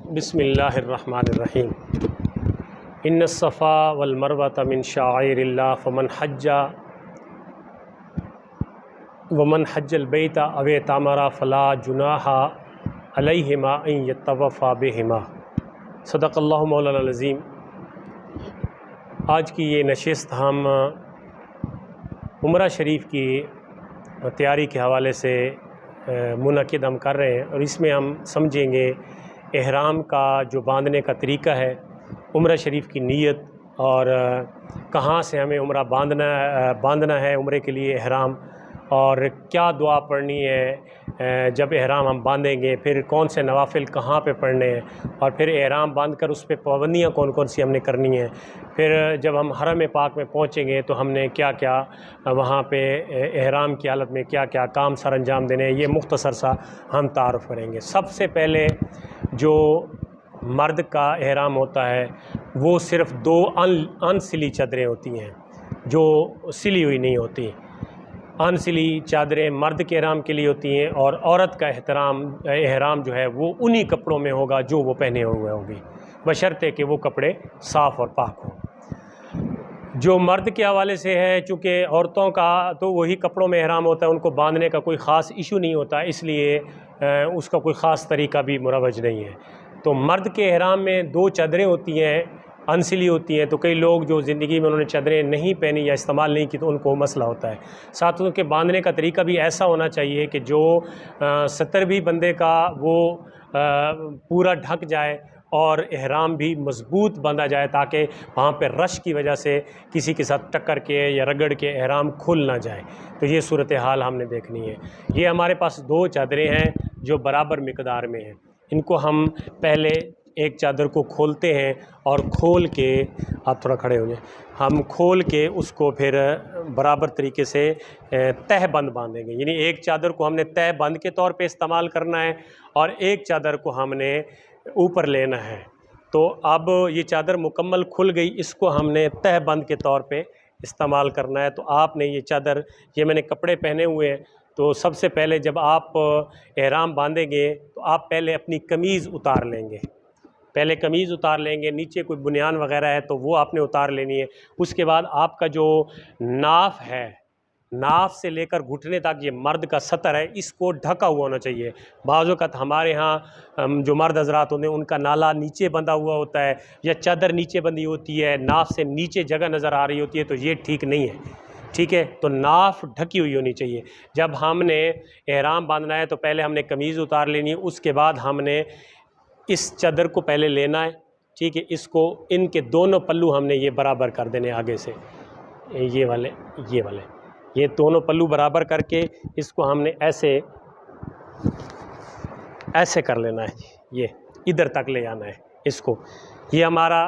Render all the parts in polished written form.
بسم اللہ الرحمن الرحیم۔ ان الصفا والمروۃ من شعائر اللہ ومن حج البیت او اعتمر فلا جناح علیہما ان یطوفا بہما۔ صدق اللہ مولانا العظیم۔ آج کی یہ نشست ہم عمرہ شریف کی تیاری کے حوالے سے منعقد ہم کر رہے ہیں، اور اس میں ہم سمجھیں گے احرام کا جو باندھنے کا طریقہ ہے، عمرہ شریف کی نیت، اور کہاں سے ہمیں عمرہ باندھنا ہے عمرے کے لیے احرام، اور کیا دعا پڑھنی ہے جب احرام ہم باندھیں گے، پھر کون سے نوافل کہاں پہ پڑھنے ہیں، اور پھر احرام باندھ کر اس پہ پابندیاں کون کون سی ہم نے کرنی ہیں، پھر جب ہم حرم پاک میں پہنچیں گے تو ہم نے کیا کیا وہاں پہ احرام کی حالت میں کیا کیا کام سر انجام دینے ہیں، یہ مختصر سا ہم تعارف کریں گے۔ سب سے پہلے جو مرد کا احرام ہوتا ہے وہ صرف دو ان سلی چادریں ہوتی ہیں جو سلی ہوئی نہیں ہوتی۔ ان سلی چادریں مرد کے احرام کے لیے ہوتی ہیں، اور عورت کا احرام جو ہے وہ انہی کپڑوں میں ہوگا جو وہ پہنے ہوئے ہوگی، بشرطے کہ وہ کپڑے صاف اور پاک ہوں۔ جو مرد کے حوالے سے ہے، چونکہ عورتوں کا تو وہی کپڑوں میں احرام ہوتا ہے، ان کو باندھنے کا کوئی خاص ایشو نہیں ہوتا، اس لیے اس کا کوئی خاص طریقہ بھی مروج نہیں ہے۔ تو مرد کے احرام میں دو چادریں ہوتی ہیں، انسلی ہوتی ہیں، تو کئی لوگ جو زندگی میں انہوں نے چادریں نہیں پہنی یا استعمال نہیں کی تو ان کو مسئلہ ہوتا ہے۔ ساتھ ان کے باندھنے کا طریقہ بھی ایسا ہونا چاہیے کہ جو ستر بھی بندے کا وہ پورا ڈھک جائے، اور احرام بھی مضبوط باندھا جائے، تاکہ وہاں پہ رش کی وجہ سے کسی کے ساتھ ٹکر کے یا رگڑ کے احرام کھل نہ جائے۔ تو یہ صورتحال ہم نے دیکھنی ہے۔ یہ ہمارے پاس دو چادریں ہیں جو برابر مقدار میں ہیں، ان کو ہم پہلے ایک چادر کو کھولتے ہیں، اور کھول کے آپ تھوڑا کھڑے ہو جائیں، ہم کھول کے اس کو پھر برابر طریقے سے تہہ بند باندھیں گے، یعنی ایک چادر کو ہم نے تہہ بند کے طور پہ استعمال کرنا ہے، اور ایک چادر کو ہم نے اوپر لینا ہے۔ تو اب یہ چادر مکمل کھل گئی، اس کو ہم نے تہہ بند کے طور پہ استعمال کرنا ہے۔ تو آپ نے یہ چادر، یہ میں نے کپڑے پہنے ہوئے ہیں، تو سب سے پہلے جب آپ احرام باندھیں گے تو آپ پہلے اپنی قمیض اتار لیں گے، نیچے کوئی بنیان وغیرہ ہے تو وہ آپ نے اتار لینی ہے۔ اس کے بعد آپ کا جو ناف ہے، ناف سے لے کر گھٹنے تک یہ مرد کا سطر ہے، اس کو ڈھکا ہوا ہونا چاہیے۔ بعض اوقات ہمارے ہاں جو مرد حضرات ہوتے ہیں ان کا نالا نیچے بندھا ہوا ہوتا ہے، یا چادر نیچے بندھی ہوتی ہے، ناف سے نیچے جگہ نظر آ رہی ہوتی ہے، تو یہ ٹھیک نہیں ہے، ٹھیک ہے؟ تو ناف ڈھکی ہوئی ہونی چاہیے۔ جب ہم نے احرام باندھنا ہے تو پہلے ہم نے قمیض اتار لینی ہے، اس کے بعد ہم نے اس چادر کو پہلے لینا ہے، ٹھیک ہے؟ اس کو، ان کے دونوں پلو ہم نے یہ برابر کر دینے آگے سے، یہ والے یہ دونوں پلو برابر کر کے اس کو ہم نے ایسے کر لینا ہے، یہ ادھر تک لے آنا ہے اس کو۔ یہ ہمارا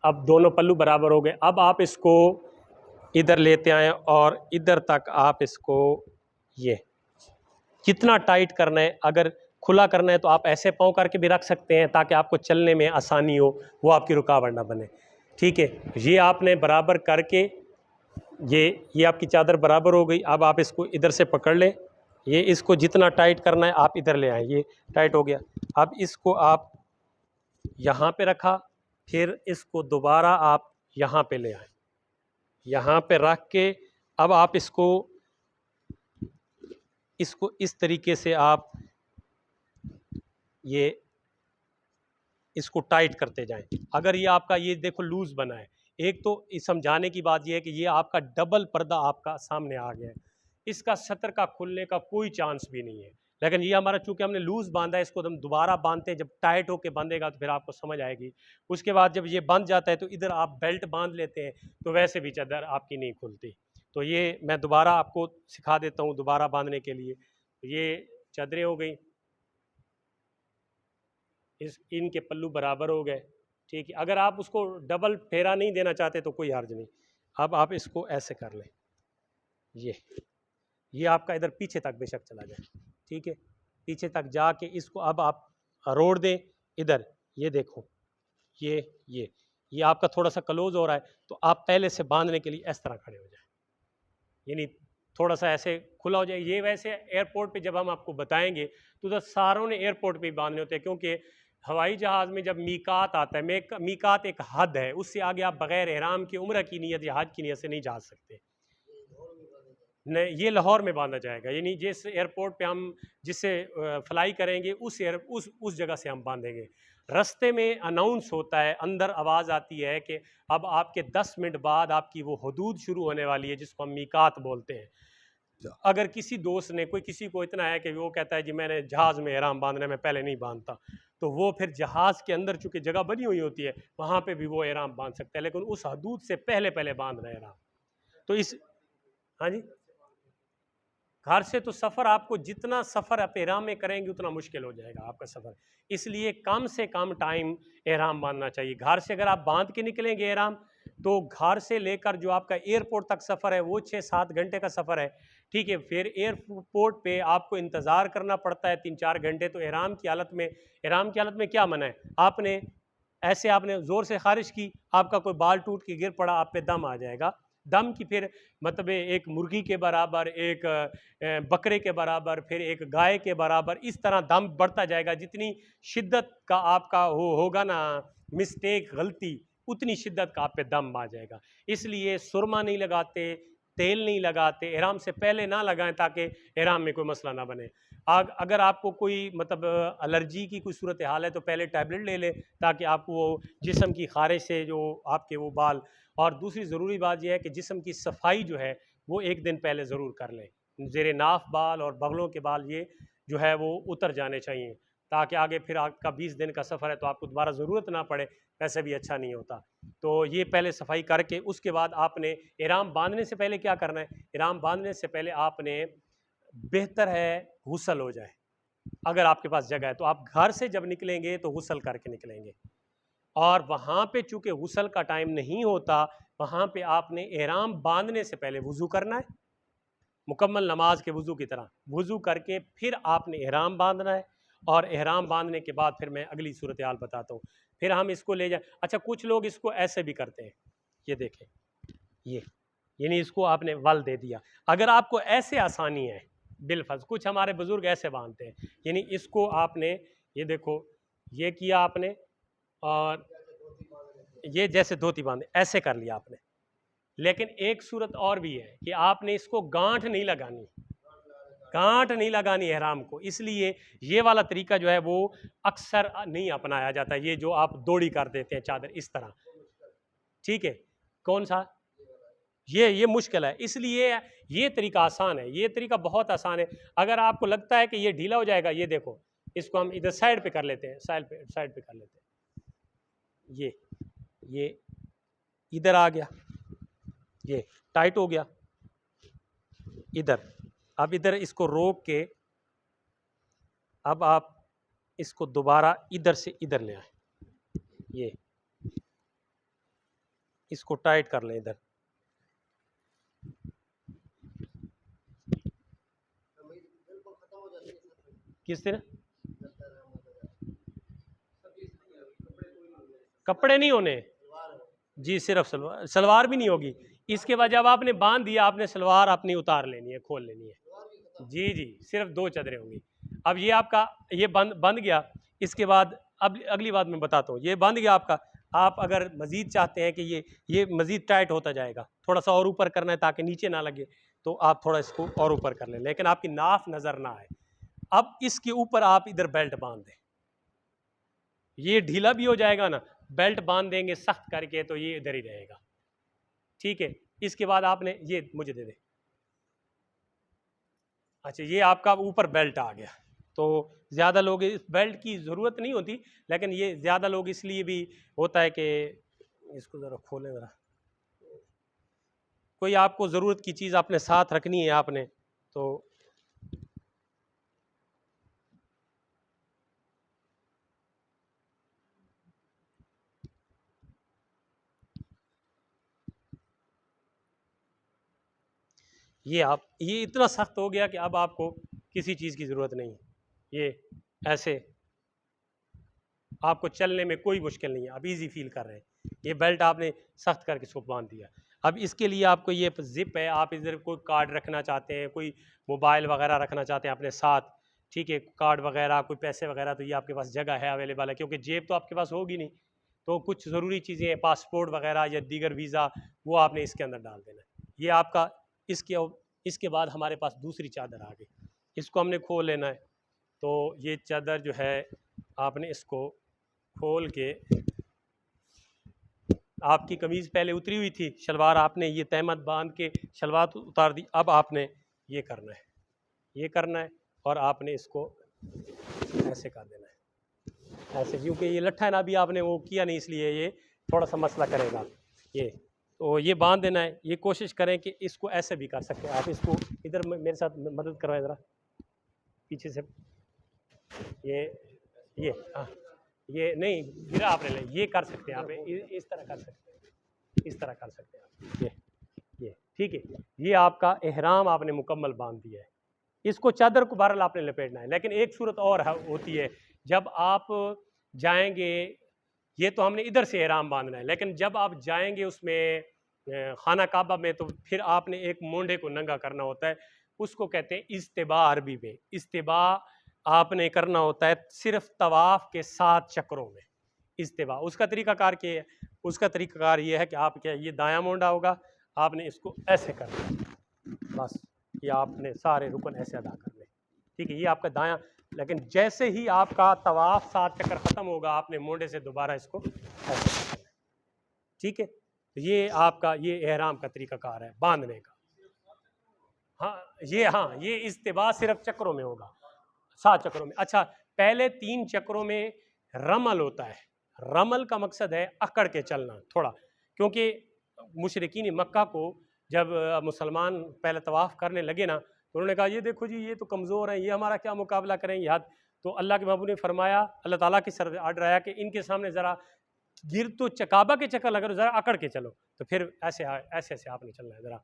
اب دونوں پلو برابر ہو گئے۔ اب آپ اس کو ادھر لیتے آئیں، اور ادھر تک آپ اس کو یہ کتنا ٹائٹ کرنا ہے، اگر کھلا کرنا ہے تو آپ ایسے پاؤں کر کے بھی رکھ سکتے ہیں تاکہ آپ کو چلنے میں آسانی ہو، وہ آپ کی رکاوٹ نہ بنے، ٹھیک ہے؟ یہ آپ نے برابر کر کے یہ آپ کی چادر برابر ہو گئی۔ اب آپ اس کو ادھر سے پکڑ لیں، یہ اس کو جتنا ٹائٹ کرنا ہے آپ ادھر لے آئیں، یہ ٹائٹ ہو گیا۔ اب اس کو آپ یہاں پہ رکھا، پھر اس کو دوبارہ آپ یہاں پہ لے آئیں، یہاں پہ رکھ کے اب آپ اس کو اس طریقے سے آپ اس کو ٹائٹ کرتے جائیں۔ اگر یہ آپ کا یہ دیکھو لوز بنا ہے، ایک تو سمجھانے کی بات یہ ہے کہ یہ آپ کا ڈبل پردہ آپ کا سامنے آ گیا ہے، اس کا سطر کا کھلنے کا کوئی چانس بھی نہیں ہے، لیکن یہ ہمارا چونکہ ہم نے لوز باندھا ہے، اس کو ہم دوبارہ باندھتے ہیں، جب ٹائٹ ہو کے باندھے گا تو پھر آپ کو سمجھ آئے گی۔ اس کے بعد جب یہ بند جاتا ہے تو ادھر آپ بیلٹ باندھ لیتے ہیں، تو ویسے بھی چادر آپ کی نہیں کھلتی۔ تو یہ میں دوبارہ آپ کو سکھا دیتا ہوں دوبارہ باندھنے کے لیے۔ یہ چادریں ہو گئیں، ان کے پلو برابر ہو گئے، ٹھیک ہے؟ اگر آپ اس کو ڈبل پھیرا نہیں دینا چاہتے تو کوئی حرج نہیں۔ اب آپ اس کو ایسے کر لیں، یہ آپ کا ادھر پیچھے تک بے شک چلا جائے، ٹھیک ہے؟ پیچھے تک جا کے اس کو اب آپ روڑ دیں ادھر، یہ دیکھو یہ آپ کا تھوڑا سا کلوز ہو رہا ہے، تو آپ پہلے سے باندھنے کے لیے اس طرح کھڑے ہو جائیں، یعنی تھوڑا سا ایسے کھلا ہو جائے۔ یہ ویسے ایئرپورٹ پہ جب ہم آپ کو بتائیں گے تو ساروں نے ایئرپورٹ پہ ہی باندھنے ہوتے ہیں، کیونکہ ہوائی جہاز میں جب میقات آتا ہے، میقات ایک حد ہے، اس سے آگے آپ بغیر احرام کے عمرہ کی نیت یا حج کی نیت سے نہیں جا سکتے. نہیں، یہ لاہور میں باندھا جائے گا، یعنی جس ایئرپورٹ پہ ہم جس سے فلائی کریں گے اس جگہ سے ہم باندھیں گے. رستے میں اناؤنس ہوتا ہے، اندر آواز آتی ہے کہ اب آپ کے 10 منٹ بعد آپ کی وہ حدود شروع ہونے والی ہے جس کو ہم میقات بولتے ہیں. اگر کسی دوست نے کسی کو اتنا ہے کہ وہ کہتا ہے جی میں نے جہاز میں احرام باندھنا ہے، میں پہلے نہیں باندھتا، تو وہ پھر جہاز کے اندر چونکہ جگہ بنی ہوئی ہوتی ہے وہاں پہ بھی وہ احرام باندھ سکتا ہے، لیکن اس حدود سے پہلے باندھنا ہے احرام. تو ہاں جی، گھر سے تو سفر آپ کو جتنا سفر آپ احرام میں کریں گے اتنا مشکل ہو جائے گا آپ کا سفر، اس لیے کم سے کم ٹائم احرام باندھنا چاہیے. گھر سے اگر آپ باندھ کے نکلیں گے احرام تو گھر سے لے کر جو آپ کا ایئرپورٹ تک سفر ہے وہ 6-7 گھنٹے کا سفر ہے، ٹھیک ہے. پھر ایئرپورٹ پہ آپ کو انتظار کرنا پڑتا ہے 3-4 گھنٹے. تو احرام کی حالت میں کیا منع ہے؟ آپ نے زور سے خارش کی، آپ کا کوئی بال ٹوٹ کے گر پڑا، آپ پہ دم آ جائے گا. دم کی پھر مطلب ایک مرغی کے برابر، ایک بکرے کے برابر، پھر ایک گائے کے برابر، اس طرح دم بڑھتا جائے گا. جتنی شدت کا آپ کا ہوگا نا مسٹیک، غلطی، اتنی شدت کا آپ پہ دم آ جائے گا. اس لیے سرما نہیں لگاتے، تیل نہیں لگاتے، احرام سے پہلے نہ لگائیں تاکہ احرام میں کوئی مسئلہ نہ بنے. اگر آپ کو کوئی مطلب الرجی کی کوئی صورتحال ہے تو پہلے ٹیبلٹ لے لیں تاکہ آپ کو وہ جسم کی خارش سے جو آپ کے وہ بال. اور دوسری ضروری بات یہ ہے کہ جسم کی صفائی جو ہے وہ ایک دن پہلے ضرور کر لیں. زیر ناف بال اور بغلوں کے بال یہ جو ہے وہ اتر جانے چاہیے تاکہ آگے پھر آپ کا 20 دن کا سفر ہے تو آپ کو دوبارہ ضرورت نہ پڑے، ویسے بھی اچھا نہیں ہوتا. تو یہ پہلے صفائی کر کے اس کے بعد آپ نے احرام باندھنے سے پہلے کیا کرنا ہے؟ احرام باندھنے سے پہلے آپ نے بہتر ہے غسل ہو جائے. اگر آپ کے پاس جگہ ہے تو آپ گھر سے جب نکلیں گے تو غسل کر کے نکلیں گے، اور وہاں پہ چونکہ غسل کا ٹائم نہیں ہوتا وہاں پہ آپ نے احرام باندھنے سے پہلے وضو کرنا ہے، مکمل نماز کے وضو کی طرح وضو کر کے پھر آپ نے احرام باندھنا ہے. اور احرام باندھنے کے بعد پھر میں اگلی صورتحال بتاتا ہوں. پھر ہم اس کو لے جائیں. اچھا، کچھ لوگ اس کو ایسے بھی کرتے ہیں، یہ دیکھیں، یہ یعنی اس کو آپ نے ول دے دیا. اگر آپ کو ایسے آسانی ہے بالفرض، کچھ ہمارے بزرگ ایسے باندھتے ہیں، یعنی اس کو آپ نے یہ دیکھو یہ کیا آپ نے، اور یہ جیسے دھوتی باندھے ایسے کر لیا آپ نے. لیکن ایک صورت اور بھی ہے کہ آپ نے اس کو گانٹھ نہیں لگانی احرام کو. اس لیے یہ والا طریقہ جو ہے وہ اکثر نہیں اپنایا جاتا، یہ جو آپ دوڑی کر دیتے ہیں چادر اس طرح، ٹھیک ہے. کون سا؟ یہ مشکل ہے. اس لیے یہ طریقہ آسان ہے، یہ طریقہ بہت آسان ہے. اگر آپ کو لگتا ہے کہ یہ ڈھیلا ہو جائے گا، یہ دیکھو اس کو ہم ادھر سائڈ پہ کر لیتے ہیں، سائڈ پہ کر لیتے ہیں. یہ ادھر آ گیا، یہ ٹائٹ ہو گیا ادھر. اب ادھر اس کو روک کے اب آپ اس کو دوبارہ ادھر سے ادھر لے آئیں، یہ اس کو ٹائٹ کر لیں ادھر. کس طرح؟ کپڑے نہیں ہونے، جی صرف سلوار بھی نہیں ہوگی. اس کے بعد جب آپ نے باندھ دیا آپ نے سلوار اپنی اتار لینی ہے، کھول لینی ہے. جی صرف 2 چادریں ہوں گی. اب یہ آپ کا یہ بند گیا. اس کے بعد اب اگلی بات میں بتاتا ہوں. یہ بند گیا آپ کا. آپ اگر مزید چاہتے ہیں کہ یہ مزید ٹائٹ ہوتا جائے گا، تھوڑا سا اور اوپر کرنا ہے تاکہ نیچے نہ لگے، تو آپ تھوڑا اس کو اور اوپر کر لیں، لیکن آپ کی ناف نظر نہ آئے. اب اس کے اوپر آپ ادھر بیلٹ باندھ دیں. یہ ڈھیلا بھی ہو جائے گا نا، بیلٹ باندھ دیں گے سخت کر کے تو یہ ادھر ہی رہے گا، ٹھیک ہے. اس کے بعد آپ نے یہ مجھے دے دیں. اچھا، یہ آپ کا اوپر بیلٹ آ گیا. تو زیادہ لوگ اس بیلٹ کی ضرورت نہیں ہوتی، لیکن یہ زیادہ لوگ اس لیے بھی ہوتا ہے کہ اس کو ذرا کھولیں ذرا. کوئی آپ کو ضرورت کی چیز اپنے ساتھ رکھنی ہے آپ نے تو یہ اتنا سخت ہو گیا کہ اب آپ کو کسی چیز کی ضرورت نہیں ہے. یہ ایسے آپ کو چلنے میں کوئی مشکل نہیں ہے، اب ایزی فیل کر رہے ہیں. یہ بیلٹ آپ نے سخت کر کے اس کو باندھ دیا. اب اس کے لیے آپ کو یہ زپ ہے، آپ ادھر کوئی کارڈ رکھنا چاہتے ہیں، کوئی موبائل وغیرہ رکھنا چاہتے ہیں اپنے ساتھ ٹھیک ہے، کارڈ وغیرہ، کوئی پیسے وغیرہ، تو یہ آپ کے پاس جگہ ہے، اویلیبل ہے، کیونکہ جیب تو آپ کے پاس ہوگی نہیں، تو کچھ ضروری چیزیں ہیں، پاسپورٹ وغیرہ یا دیگر ویزا، وہ آپ نے اس کے اندر ڈال دینا ہے۔ یہ آپ کا اس کے بعد ہمارے پاس دوسری چادر آ گئی، اس کو ہم نے کھول لینا ہے۔ تو یہ چادر جو ہے آپ نے اس کو کھول کے، آپ کی قمیض پہلے اتری ہوئی تھی، شلوار آپ نے یہ تہمت باندھ کے شلوار اتار دی، اب آپ نے یہ کرنا ہے اور آپ نے اس کو ایسے کر دینا ہے، ایسے، کیونکہ یہ لٹھا ہے نا، ابھی آپ نے وہ کیا نہیں، اس لیے یہ تھوڑا سا مسئلہ کرے گا۔ یہ تو یہ باندھ دینا ہے۔ یہ کوشش کریں کہ اس کو ایسے بھی کر سکتے ہیں آپ، اس کو ادھر میرے ساتھ مدد کروائیں ذرا پیچھے سے، ہاں، یہ نہیں گرا آپ نے، یہ کر سکتے ہیں آپ، اس طرح کر سکتے ہیں، اس طرح کر سکتے ہیں آپ، یہ ٹھیک ہے۔ یہ آپ کا احرام آپ نے مکمل باندھ دیا ہے۔ اس کو چادر کو بہرحال آپ نے لپیٹنا ہے، لیکن ایک صورت اور ہوتی ہے، جب آپ جائیں گے، یہ تو ہم نے ادھر سے احرام باندھنا ہے، لیکن جب آپ جائیں گے اس میں خانہ کعبہ میں، تو پھر آپ نے ایک مونڈے کو ننگا کرنا ہوتا ہے، اس کو کہتے ہیں استباء، عربی میں استباء آپ نے کرنا ہوتا ہے صرف طواف کے 7 چکروں میں، استباء۔ اس کا طریقہ کار کیا ہے؟ اس کا طریقہ کار یہ ہے کہ آپ کیا، یہ دایاں مونڈا ہوگا، آپ نے اس کو ایسے کرنا ہے، بس یہ آپ نے سارے رکن ایسے ادا کر لیں، ٹھیک ہے، یہ آپ کا دایاں۔ لیکن جیسے ہی آپ کا طواف 7 چکر ختم ہوگا، آپ نے مونڈے سے دوبارہ اس کو ایسے کرنا ہے، ٹھیک ہے۔ یہ آپ کا یہ احرام کا طریقہ کار ہے باندھنے کا۔ ہاں یہ استباء صرف چکروں میں ہوگا، 7 چکروں میں۔ اچھا، پہلے 3 چکروں میں رمل ہوتا ہے۔ رمل کا مقصد ہے اکڑ کے چلنا تھوڑا، کیونکہ مشرکین مکہ کو جب مسلمان پہلے طواف کرنے لگے نا، تو انہوں نے کہا یہ دیکھو جی، یہ تو کمزور ہیں، یہ ہمارا کیا مقابلہ کریں گے۔ تو اللہ کے محبوب نے فرمایا، اللہ تعالیٰ کی طرف آرڈر آیا کہ ان کے سامنے ذرا گر تو کعبہ کے چکر لگا، ذرا اکڑ کے چلو، تو پھر ایسے ایسے آپ نے چلنا ہے ذرا،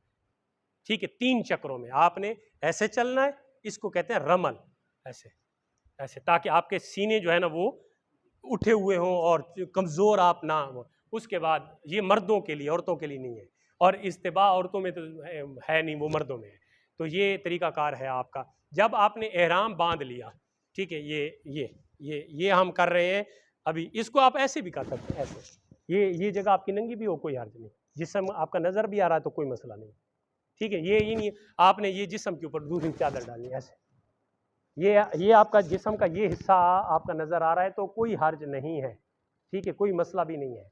ٹھیک ہے۔ 3 چکروں میں آپ نے ایسے چلنا ہے، اس کو کہتے ہیں رمل، ایسے، تاکہ آپ کے سینے جو ہے نا وہ اٹھے ہوئے ہوں اور کمزور آپ نہ ہوں۔ اس کے بعد یہ مردوں کے لیے، عورتوں کے لیے نہیں ہے، اور استباء عورتوں میں تو ہے نہیں، وہ مردوں میں ہے۔ تو یہ طریقہ کار ہے آپ کا۔ جب آپ نے احرام باندھ لیا، ٹھیک ہے، یہ ہم کر رہے ہیں ابھی، اس کو آپ ایسے بھی کر سکتے ہیں، ایسے، یہ جگہ آپ کی ننگی بھی ہو، کوئی حرج نہیں، جسم آپ کا نظر بھی آ رہا ہے تو کوئی مسئلہ نہیں، ٹھیک ہے۔ یہ نہیں آپ نے یہ جسم کے اوپر دوسری چادر ڈالنی ہے، ایسے، یہ آپ کا جسم کا یہ حصہ آپ کا نظر آ رہا ہے تو کوئی حرج نہیں ہے، ٹھیک ہے، کوئی مسئلہ بھی نہیں ہے۔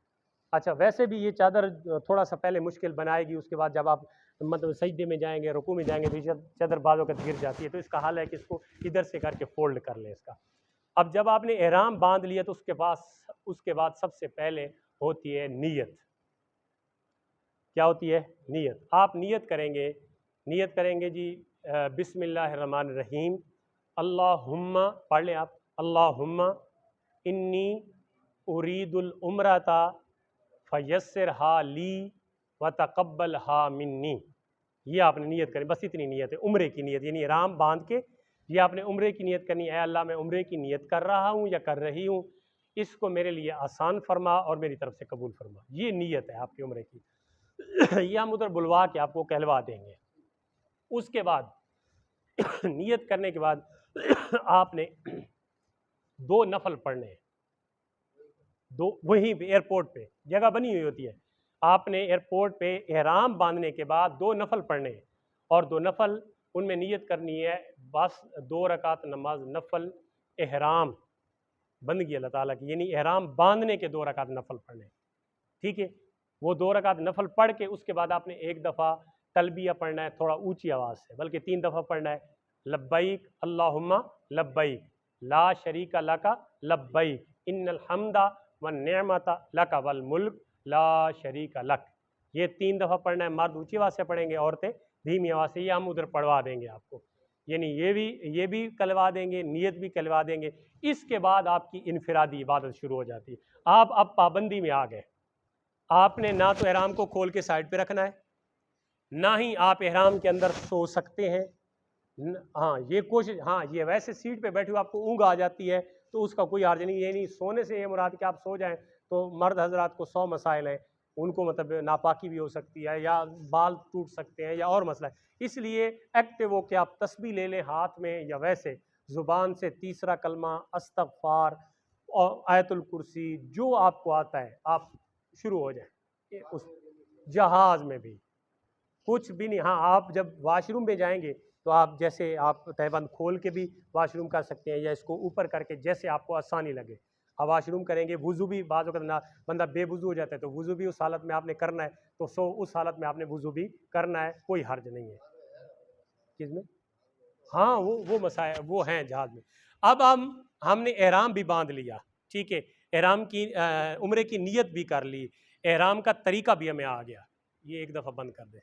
اچھا، ویسے بھی یہ چادر تھوڑا سا پہلے مشکل بنائے گی، اس کے بعد جب آپ مطلب سجدے میں جائیں گے، رکوع میں جائیں گے، تو چادر بعض وقت گر جاتی ہے، تو اس کا حل ہے کہ اس کو ادھر سے کر کے فولڈ کر لیں اس کا۔ اب جب آپ نے احرام باندھ لیا تو اس کے بعد سب سے پہلے ہوتی ہے نیت۔ کیا ہوتی ہے؟ نیت۔ آپ نیت کریں گے جی، بسم اللہ الرحمن الرحیم، اللہم، پڑھ لیں آپ، اللہم انی ارید العمرۃ فیسرھا لی وتقبلھا منی۔ یہ آپ نے نیت کریں، بس اتنی نیت ہے، عمرے کی نیت، یعنی احرام باندھ کے یہ آپ نے عمرے کی نیت کرنی ہے، اے اللہ میں عمرے کی نیت کر رہا ہوں یا کر رہی ہوں، اس کو میرے لیے آسان فرما اور میری طرف سے قبول فرما۔ یہ نیت ہے آپ کی عمرے کی۔ یہ ہم ادھر بلوا کے آپ کو کہلوا دیں گے۔ اس کے بعد نیت کرنے کے بعد آپ نے 2 نفل پڑھنے ہیں، وہیں پہ ایئرپورٹ پہ جگہ بنی ہوئی ہوتی ہے، آپ نے ایئرپورٹ پہ احرام باندھنے کے بعد 2 نفل پڑھنے ہیں، اور 2 نفل ان میں نیت کرنی ہے، بس 2 رکعت نماز نفل احرام بندگی اللہ تعالیٰ کی، یعنی احرام باندھنے کے 2 رکعت نفل پڑھنے ہیں، ٹھیک ہے۔ وہ 2 رکعت نفل پڑھ کے اس کے بعد آپ نے 1 دفعہ تلبیہ پڑھنا ہے، تھوڑا اونچی آواز سے، بلکہ 3 دفعہ پڑھنا ہے، لبیک اللہم لبیک لا شریک لک لبیک ان الحمد والنعمت لک والملک لا شریک لک۔ یہ 3 دفعہ پڑھنا ہے، مرد اونچی آواز سے پڑھیں گے، عورتیں دھیمی آواز سے۔ یہ ہم ادھر پڑھوا دیں گے آپ کو، یعنی یہ بھی کلوا دیں گے، نیت بھی کلوا دیں گے۔ اس کے بعد آپ کی انفرادی عبادت شروع ہو جاتی ہے۔ آپ اب پابندی میں آ گئے، آپ نے نہ تو احرام کو کھول کے سائڈ پہ رکھنا ہے، نہ ہی آپ احرام کے اندر سو سکتے ہیں۔ ہاں یہ کوشش، ہاں یہ ویسے سیٹ پہ بیٹھے ہوئے آپ کو اونگ آ جاتی ہے تو اس کا کوئی حرج نہیں، یہ نہیں سونے سے یہ مراد کہ آپ سو جائیں، تو مرد حضرات کو 100 مسائل ہیں، ان کو مطلب ناپاکی بھی ہو سکتی ہے، یا بال ٹوٹ سکتے ہیں، یا اور مسئلہ ہے، اس لیے ایکٹیو ہو کہ آپ تسبیح لے لیں ہاتھ میں یا ویسے، زبان سے تیسرا کلمہ استغفار اور آیت الکرسی جو آپ کو آتا ہے آپ شروع ہو جائیں. اس جہاز میں بھی کچھ بھی نہیں. ہاں آپ جب واش روم میں جائیں گے تو آپ جیسے آپ تہبند کھول کے بھی واش روم کر سکتے ہیں یا اس کو اوپر کر کے جیسے آپ کو آسانی لگے آپ واش روم کریں گے. وضو بھی بعض وقت بندہ بے وضو ہو جاتا ہے تو وضو بھی اس حالت میں آپ نے کرنا ہے تو اس حالت میں آپ نے وضو بھی کرنا ہے, کوئی حرج نہیں ہے. کس میں؟ ہاں وہ مسائل وہ ہیں جہاز میں. اب ہم نے احرام بھی باندھ لیا, ٹھیک ہے, احرام کی عمرے کی نیت بھی کر لی, احرام کا طریقہ بھی ہمیں آ گیا. یہ ایک دفعہ بند کر دیں.